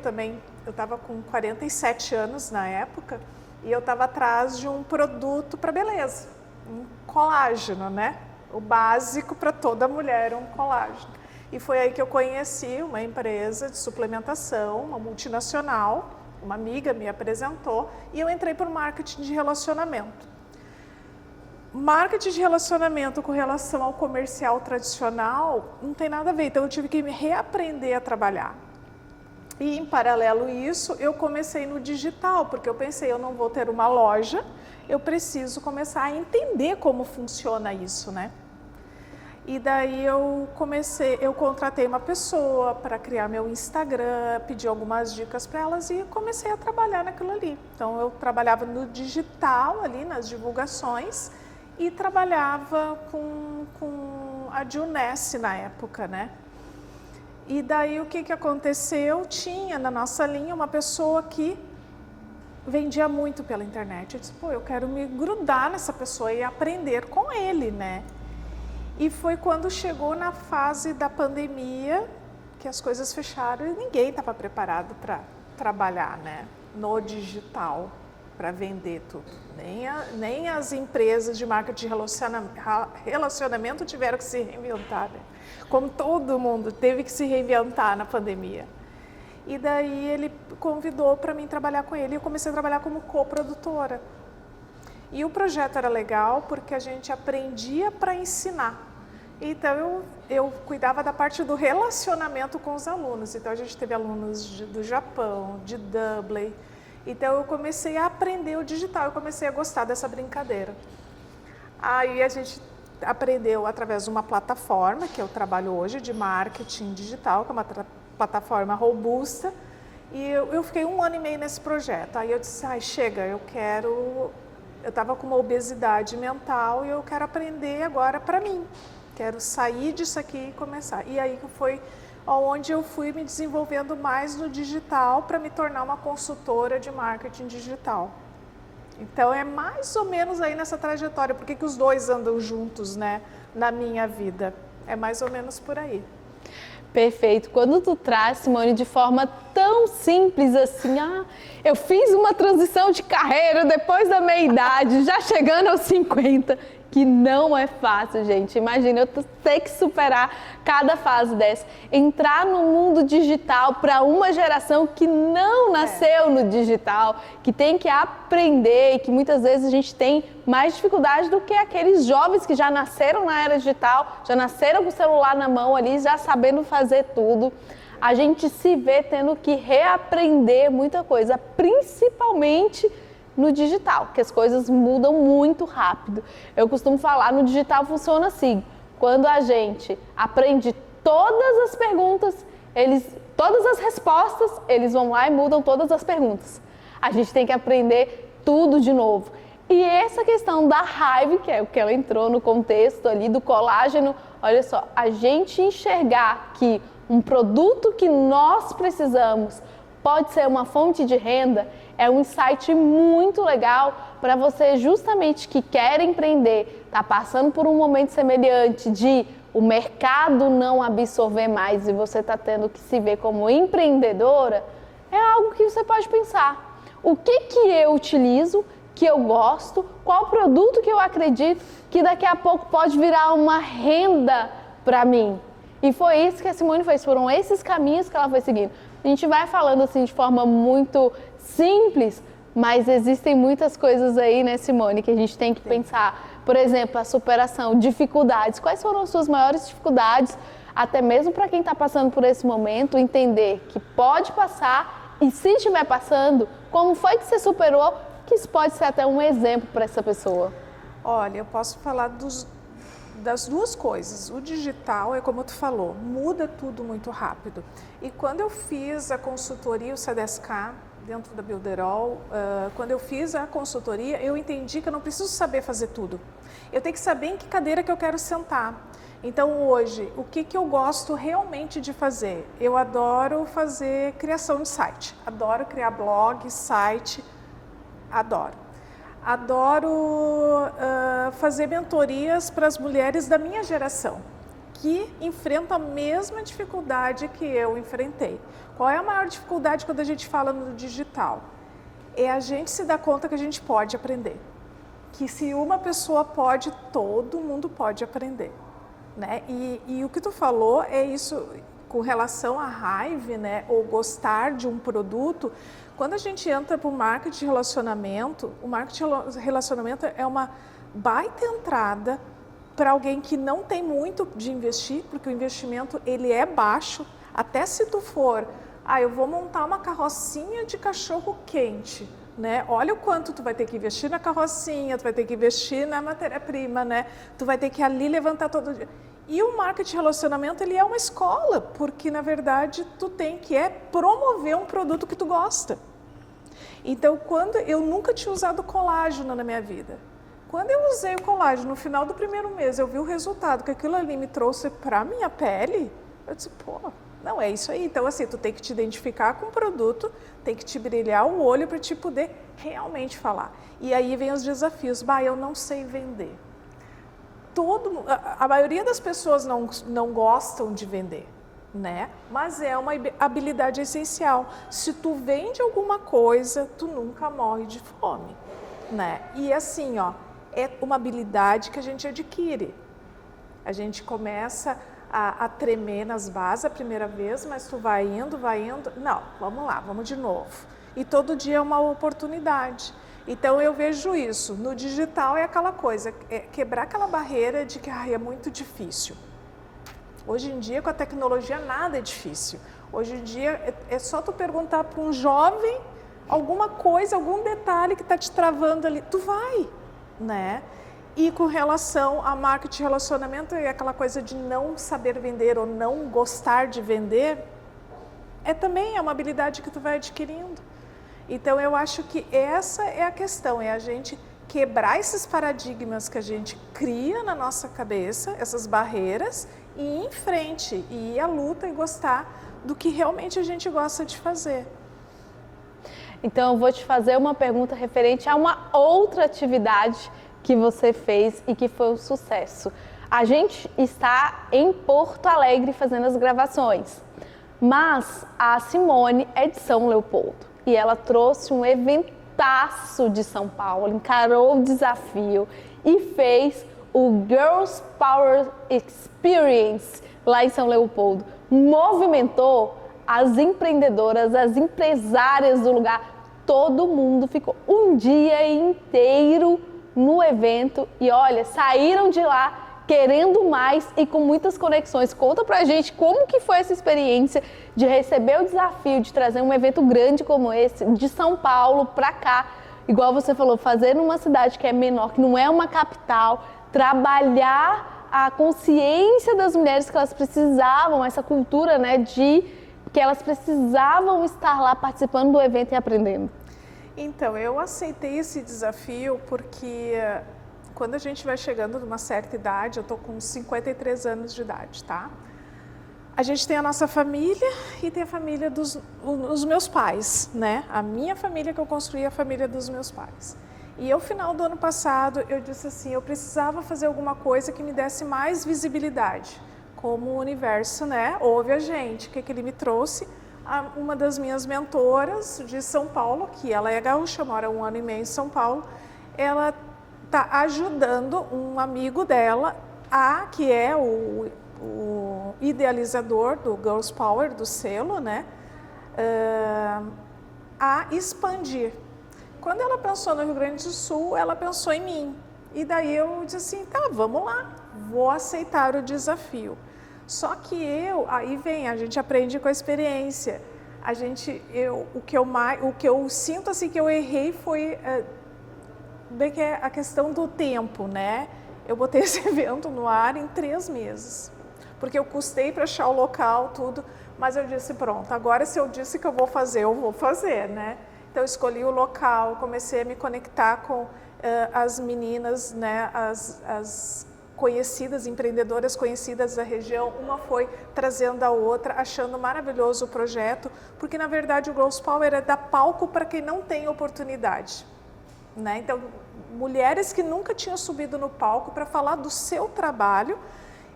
estava com 47 anos na época, e eu estava atrás de um produto para beleza, um colágeno, né? O básico para toda mulher, um colágeno. E foi aí que eu conheci uma empresa de suplementação, uma multinacional, uma amiga me apresentou, e eu entrei para o marketing de relacionamento. Marketing de relacionamento com relação ao comercial tradicional não tem nada a ver, então eu tive que me reaprender a trabalhar. E em paralelo a isso, eu comecei no digital, porque eu pensei, eu não vou ter uma loja, eu preciso começar a entender como funciona isso, né? E daí eu contratei uma pessoa para criar meu Instagram, pedi algumas dicas para elas e comecei a trabalhar naquilo ali. Então eu trabalhava no digital ali, nas divulgações, e trabalhava com a Juness na época, né? E daí o que aconteceu? Tinha na nossa linha uma pessoa que vendia muito pela internet. Eu disse, pô, eu quero me grudar nessa pessoa e aprender com ele, né? E foi quando chegou na fase da pandemia, que as coisas fecharam e ninguém estava preparado para trabalhar, né, no digital, para vender tudo. Nem as empresas de marketing de relacionamento tiveram que se reinventar, né? Como todo mundo teve que se reinventar na pandemia. E daí ele convidou para mim trabalhar com ele e eu comecei a trabalhar como coprodutora. E o projeto era legal porque a gente aprendia para ensinar. Então eu cuidava da parte do relacionamento com os alunos. Então a gente teve alunos do Japão, de Dublin. Então eu comecei a aprender o digital, eu comecei a gostar dessa brincadeira. Aí a gente aprendeu através de uma plataforma que eu trabalho hoje de marketing digital, que é uma plataforma robusta. E eu fiquei 1 ano e meio nesse projeto. Aí eu disse, chega, eu estava com uma obesidade mental e eu quero aprender agora para mim. Quero sair disso aqui e começar. E aí foi onde eu fui me desenvolvendo mais no digital para me tornar uma consultora de marketing digital. Então é mais ou menos aí nessa trajetória. Por que os dois andam juntos, né, na minha vida? É mais ou menos por aí. Perfeito. Quando tu traz, Simone, de forma tão simples assim, eu fiz uma transição de carreira depois da meia-idade, já chegando aos 50, que não é fácil, gente. Imagina, eu ter que superar cada fase dessa. Entrar no mundo digital para uma geração que não nasceu no digital, que tem que aprender e que muitas vezes a gente tem mais dificuldade do que aqueles jovens que já nasceram na era digital, já nasceram com o celular na mão ali, já sabendo fazer tudo. a gente se vê tendo que reaprender muita coisa, principalmente no digital, que as coisas mudam muito rápido. Eu costumo falar, no digital funciona assim, quando a gente aprende todas as perguntas, todas as respostas, eles vão lá e mudam todas as perguntas. A gente tem que aprender tudo de novo. E essa questão da Hive, que é o que ela entrou no contexto ali do colágeno, olha só, a gente enxergar que um produto que nós precisamos pode ser uma fonte de renda, é um insight muito legal para você justamente que quer empreender, está passando por um momento semelhante de o mercado não absorver mais e você está tendo que se ver como empreendedora, é algo que você pode pensar. O que eu utilizo, que eu gosto, qual produto que eu acredito que daqui a pouco pode virar uma renda para mim? E foi isso que a Simone fez, foram esses caminhos que ela foi seguindo. A gente vai falando assim de forma muito simples, mas existem muitas coisas aí, né, Simone, que a gente tem que pensar. Por exemplo, a superação, dificuldades. Quais foram as suas maiores dificuldades, até mesmo para quem está passando por esse momento, entender que pode passar e se estiver passando, como foi que você superou, que isso pode ser até um exemplo para essa pessoa. Olha, eu posso falar das duas coisas. O digital, é como tu falou, muda tudo muito rápido. E quando eu fiz a consultoria, o CDSK, dentro da Builderall, quando eu fiz a consultoria, eu entendi que eu não preciso saber fazer tudo. Eu tenho que saber em que cadeira que eu quero sentar. Então hoje, o que eu gosto realmente de fazer? Eu adoro fazer criação de site, adoro criar blog, site, adoro. Adoro fazer mentorias para as mulheres da minha geração, que enfrentam a mesma dificuldade que eu enfrentei. Qual é a maior dificuldade quando a gente fala no digital? É a gente se dar conta que a gente pode aprender. Que se uma pessoa pode, todo mundo pode aprender. Né? E o que tu falou é isso com relação à Hive, né? Ou gostar de um produto. Quando a gente entra para o marketing de relacionamento, o marketing de relacionamento é uma baita entrada para alguém que não tem muito de investir, porque o investimento ele é baixo. Até se tu for, eu vou montar uma carrocinha de cachorro quente, né? Olha o quanto tu vai ter que investir na carrocinha, tu vai ter que investir na matéria-prima, né? Tu vai ter que ali levantar todo dia. E o marketing de relacionamento, ele é uma escola, porque na verdade tu tem que promover um produto que tu gosta. Então, quando eu nunca tinha usado colágeno na minha vida, quando eu usei o colágeno no final do primeiro mês, eu vi o resultado que aquilo ali me trouxe para a minha pele, eu disse, não, é isso aí. Então, assim, tu tem que te identificar com o produto, tem que te brilhar o olho para te poder realmente falar. E aí vem os desafios. Eu não sei vender. A maioria das pessoas não gostam de vender, né? Mas é uma habilidade essencial. Se tu vende alguma coisa, tu nunca morre de fome, né? E assim, é uma habilidade que a gente adquire. A gente começa a tremer nas bases a primeira vez, mas tu vai indo, não, vamos lá, vamos de novo. E todo dia é uma oportunidade. Então eu vejo isso, no digital é aquela coisa, quebrar aquela barreira de que é muito difícil. Hoje em dia com a tecnologia nada é difícil. Hoje em dia é só tu perguntar para um jovem alguma coisa, algum detalhe que está te travando ali, tu vai, né? E com relação a marketing de relacionamento, é aquela coisa de não saber vender ou não gostar de vender, também é uma habilidade que tu vai adquirindo. Então eu acho que essa é a questão, é a gente quebrar esses paradigmas que a gente cria na nossa cabeça, essas barreiras, e ir em frente, e ir à luta e gostar do que realmente a gente gosta de fazer. Então eu vou te fazer uma pergunta referente a uma outra atividade que você fez e que foi um sucesso. A gente está em Porto Alegre fazendo as gravações, mas a Simone é de São Leopoldo e ela trouxe um eventaço de São Paulo, encarou o desafio e fez o Girls Power Experience lá em São Leopoldo. Movimentou as empreendedoras, as empresárias do lugar, todo mundo ficou um dia inteiro no evento e olha, saíram de lá querendo mais e com muitas conexões. Conta pra gente como que foi essa experiência de receber o desafio de trazer um evento grande como esse, de São Paulo pra cá, igual você falou, fazer numa cidade que é menor, que não é uma capital, trabalhar a consciência das mulheres que elas precisavam, essa cultura, né, de que elas precisavam estar lá participando do evento e aprendendo. Então, eu aceitei esse desafio porque quando a gente vai chegando numa certa idade, eu tô com 53 anos de idade, tá? A gente tem a nossa família e tem a família dos meus pais, né? A minha família que eu construí, a família dos meus pais. E ao final do ano passado, eu disse assim, eu precisava fazer alguma coisa que me desse mais visibilidade. Como o universo, né, ouve a gente. O que ele me trouxe? Uma das minhas mentoras de São Paulo, que ela é gaúcha, mora 1 ano e meio em São Paulo, ela está ajudando um amigo dela, que é o idealizador do Girls Power, do selo, né, a expandir. Quando ela pensou no Rio Grande do Sul, ela pensou em mim. E daí eu disse assim, tá, vamos lá, vou aceitar o desafio. Só que aí vem, a gente aprende com a experiência. O que eu sinto assim que eu errei foi bem que é a questão do tempo, né? Eu botei esse evento no ar em 3 meses, porque eu custei para achar o local, tudo, mas eu disse, pronto, agora se eu disse que eu vou fazer, né? Então eu escolhi o local, comecei a me conectar com as meninas, né? As conhecidas, empreendedoras conhecidas da região, uma foi trazendo a outra, achando maravilhoso o projeto, porque na verdade o Girls Power é dar palco para quem não tem oportunidade, né? Então, mulheres que nunca tinham subido no palco para falar do seu trabalho,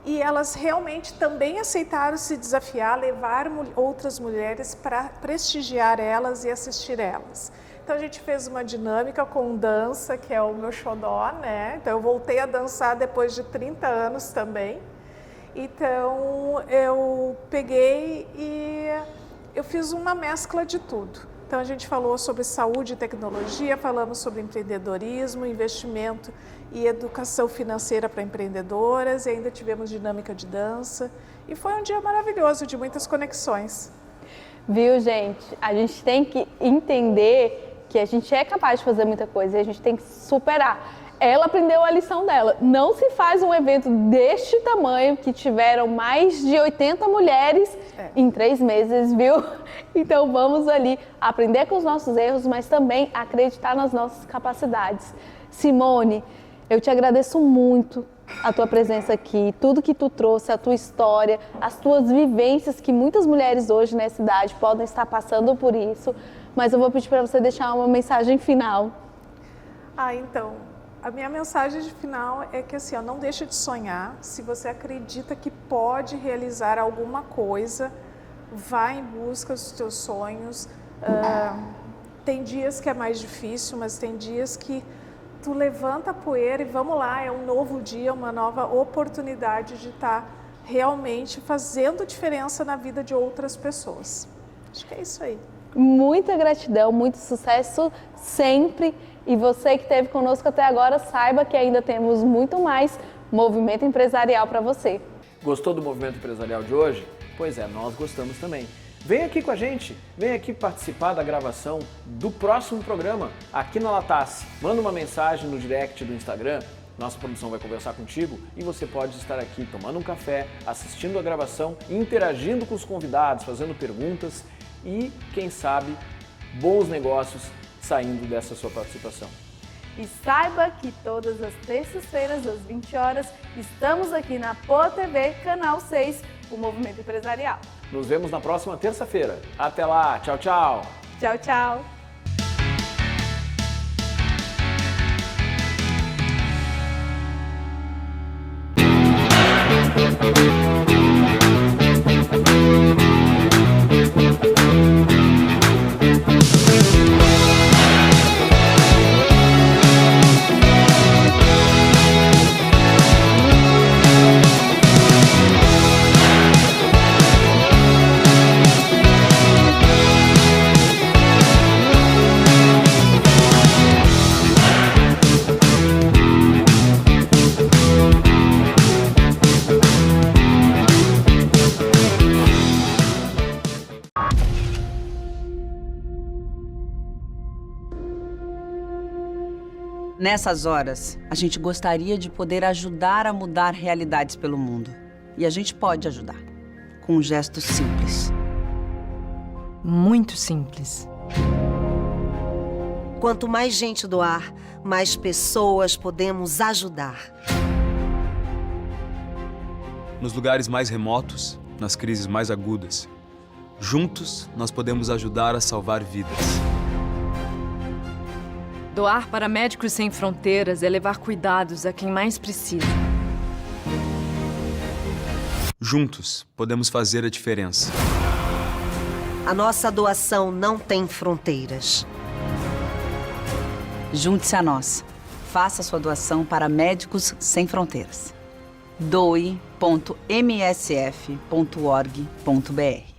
e elas realmente também aceitaram se desafiar, levar outras mulheres para prestigiar elas e assistir elas. Então a gente fez uma dinâmica com dança, que é o meu xodó, né? Então eu voltei a dançar depois de 30 anos também. Então eu peguei e eu fiz uma mescla de tudo. Então a gente falou sobre saúde e tecnologia, falamos sobre empreendedorismo, investimento e educação financeira para empreendedoras, e ainda tivemos dinâmica de dança. E foi um dia maravilhoso, de muitas conexões. Viu, gente? A gente tem que entender que a gente é capaz de fazer muita coisa e a gente tem que superar. Ela aprendeu a lição dela. Não se faz um evento deste tamanho, que tiveram mais de 80 mulheres em 3 meses, viu? Então vamos ali aprender com os nossos erros, mas também acreditar nas nossas capacidades. Simone, eu te agradeço muito a tua presença aqui, tudo que tu trouxe, a tua história, as tuas vivências, que muitas mulheres hoje nessa idade podem estar passando por isso, mas eu vou pedir para você deixar uma mensagem final. Então, a minha mensagem de final é que assim, não deixa de sonhar. Se você acredita que pode realizar alguma coisa, vá em busca dos teus sonhos. Tem dias que é mais difícil, mas tem dias que tu levanta a poeira e vamos lá, é um novo dia, uma nova oportunidade de estar realmente fazendo diferença na vida de outras pessoas. Acho que é isso aí. Muita gratidão, muito sucesso sempre. E você que esteve conosco até agora, saiba que ainda temos muito mais movimento empresarial para você. Gostou do movimento empresarial de hoje? Pois é, nós gostamos também. Vem aqui com a gente, vem aqui participar da gravação do próximo programa aqui na Latace. Manda uma mensagem no direct do Instagram, nossa produção vai conversar contigo e você pode estar aqui tomando um café, assistindo a gravação, interagindo com os convidados, fazendo perguntas e, quem sabe, bons negócios saindo dessa sua participação. E saiba que todas as terças-feiras, às 20 horas, estamos aqui na Poa TV, Canal 6, o Movimento Empresarial. Nos vemos na próxima terça-feira. Até lá. Tchau, tchau. Tchau, tchau. Nessas horas, a gente gostaria de poder ajudar a mudar realidades pelo mundo. E a gente pode ajudar, com um gesto simples. Muito simples. Quanto mais gente doar, mais pessoas podemos ajudar. Nos lugares mais remotos, nas crises mais agudas, juntos nós podemos ajudar a salvar vidas. Doar para Médicos Sem Fronteiras é levar cuidados a quem mais precisa. Juntos podemos fazer a diferença. A nossa doação não tem fronteiras. Junte-se a nós. Faça sua doação para Médicos Sem Fronteiras. doe.msf.org.br